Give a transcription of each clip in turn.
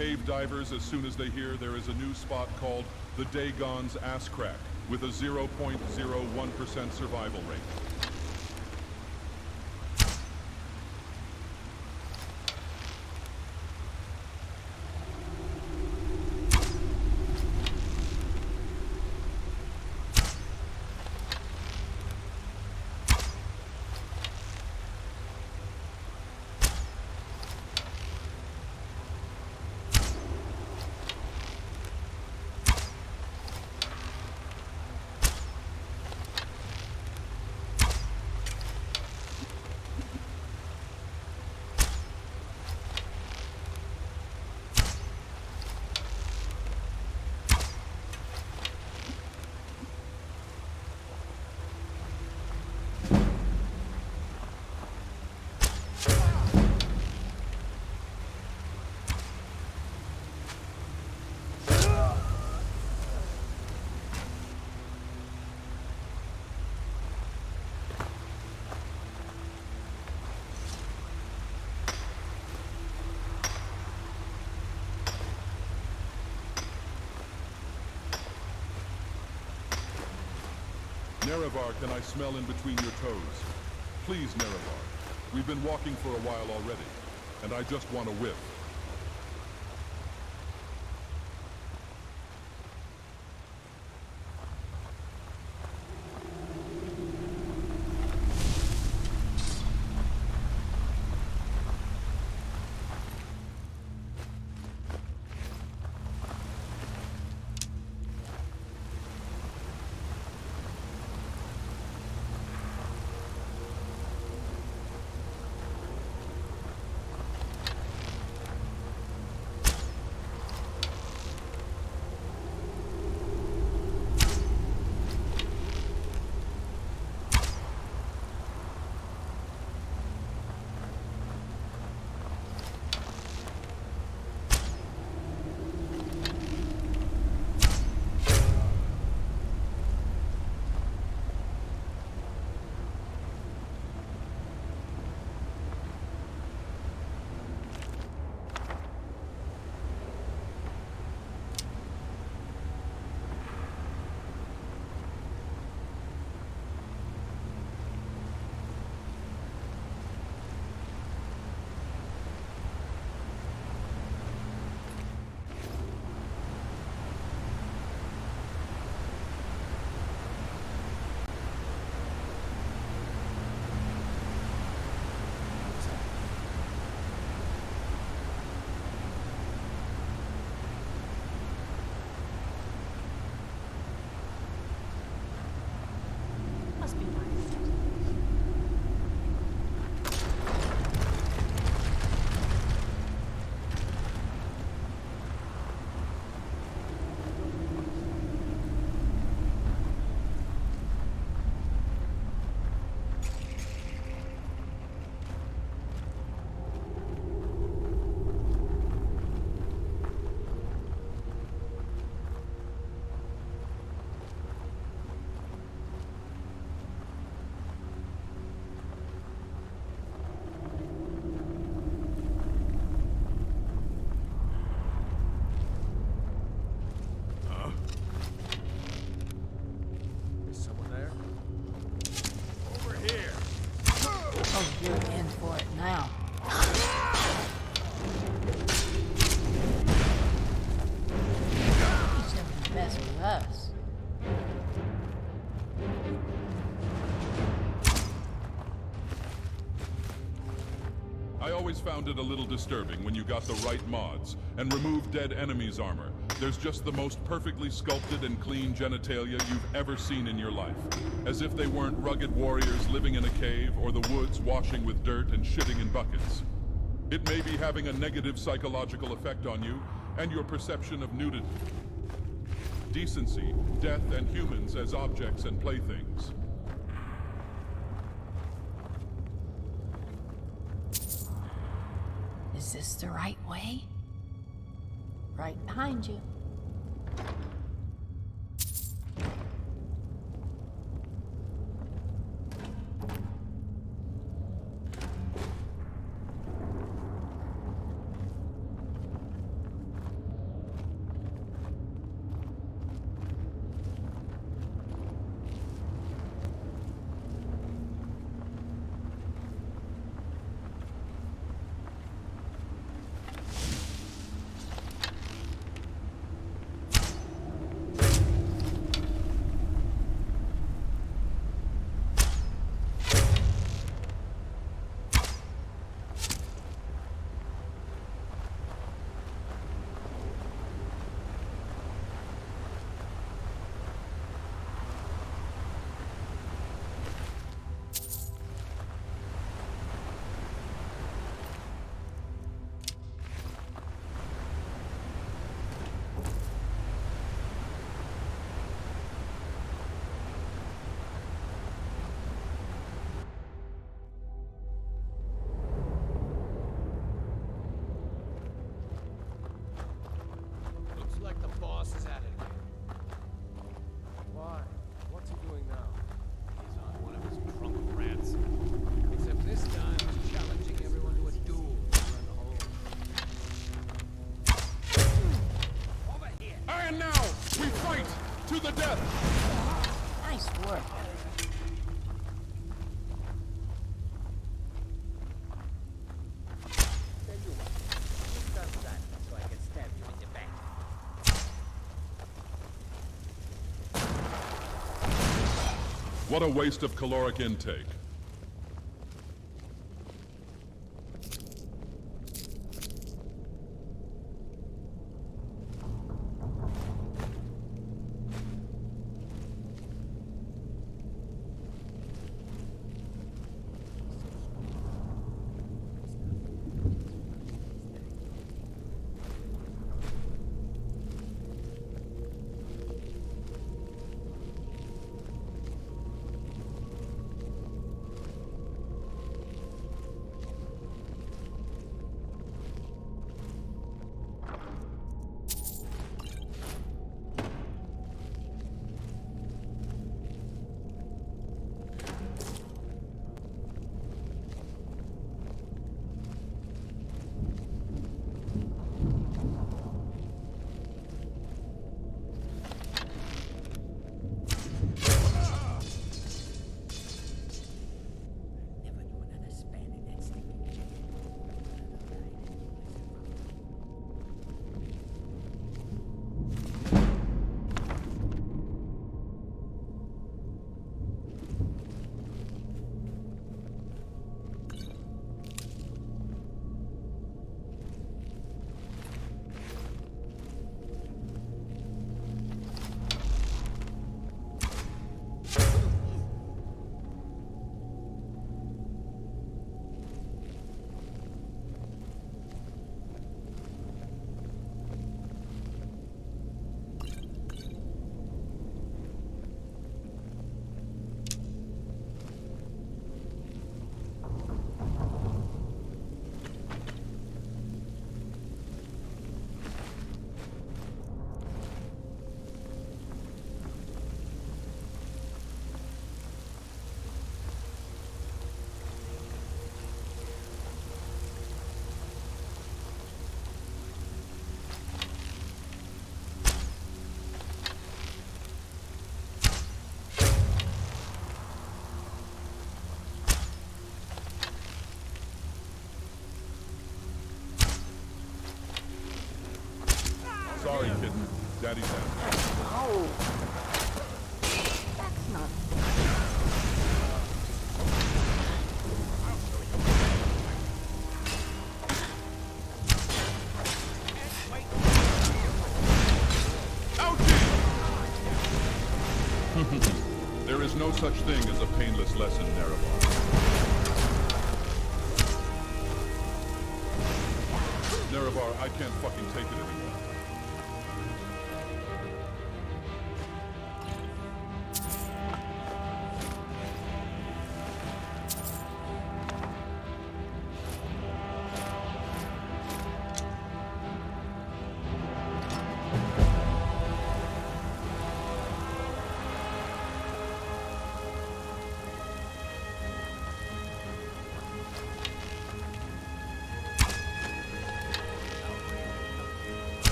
cave divers as soon as they hear there is a new spot called the Dagon's Ass Crack, with a 0.01% survival rate. Nerevar, can I smell in between your toes? Please, Nerevar. We've been walking for a while already, and I just want to whiff. Must be nice. Oh, you're in for it now. You shouldn't mess with us. I always found it a little disturbing when you got the right mods and removed dead enemies' armor. There's just the most perfectly sculpted and clean genitalia you've ever seen in your life. As if they weren't rugged warriors living in a cave or the woods washing with dirt and shitting in buckets. It may be having a negative psychological effect on you and your perception of nudity, decency, death, and humans as objects and playthings. Is this the right way? Right behind you. To the death! Nice work. Tell you what, you stop that so I can stab you in the back. What a waste of caloric intake. Never knew another span in that stinking chicken. Sorry, kitten. Daddy's out. Oh. That's not. Ouchie! There is no such thing as a painless lesson, Nerevar. Nerevar, I can't fucking take it anymore.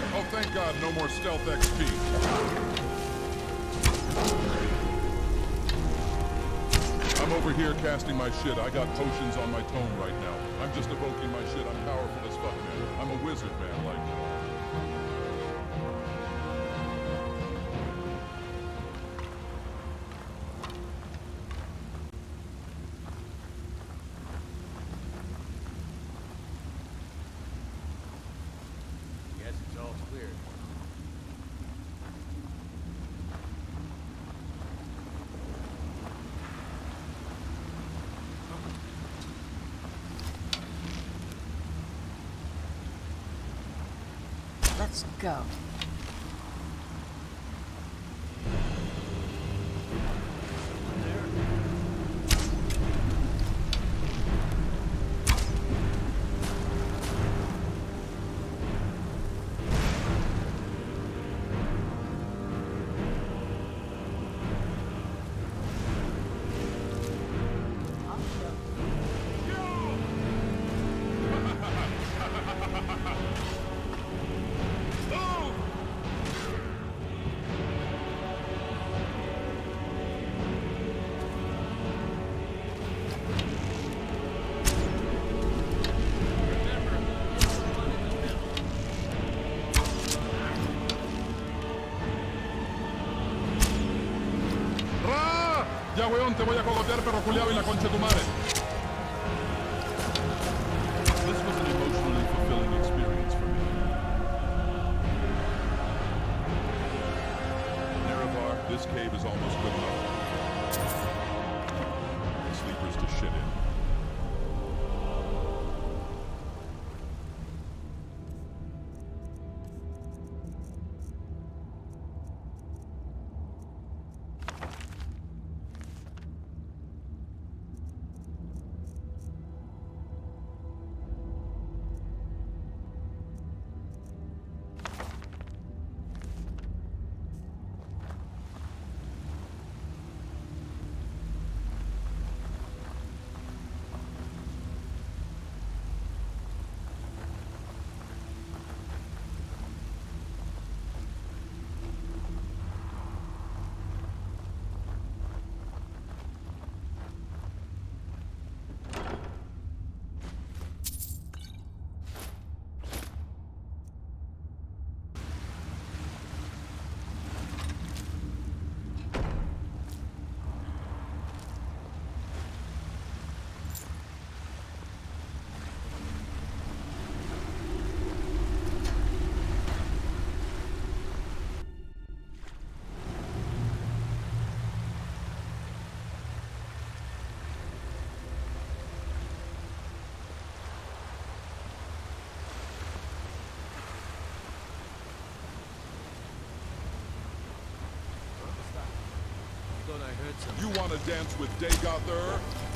Oh, thank God, no more stealth XP. I'm over here casting my shit. I got potions on my tome right now. I'm just evoking my shit. I'm powerful as fuck, man. I'm a wizard, man, like... Guess it's all clear. Let's go. Ah! Mira, weón, te voy a cogotear, perro culiao, y la concha de tu madre. This was an emotionally fulfilling experience for me. Nerevar, this cave is almost good enough. Sleepers to shit in. Thought I heard something. You want to dance with Dagoth?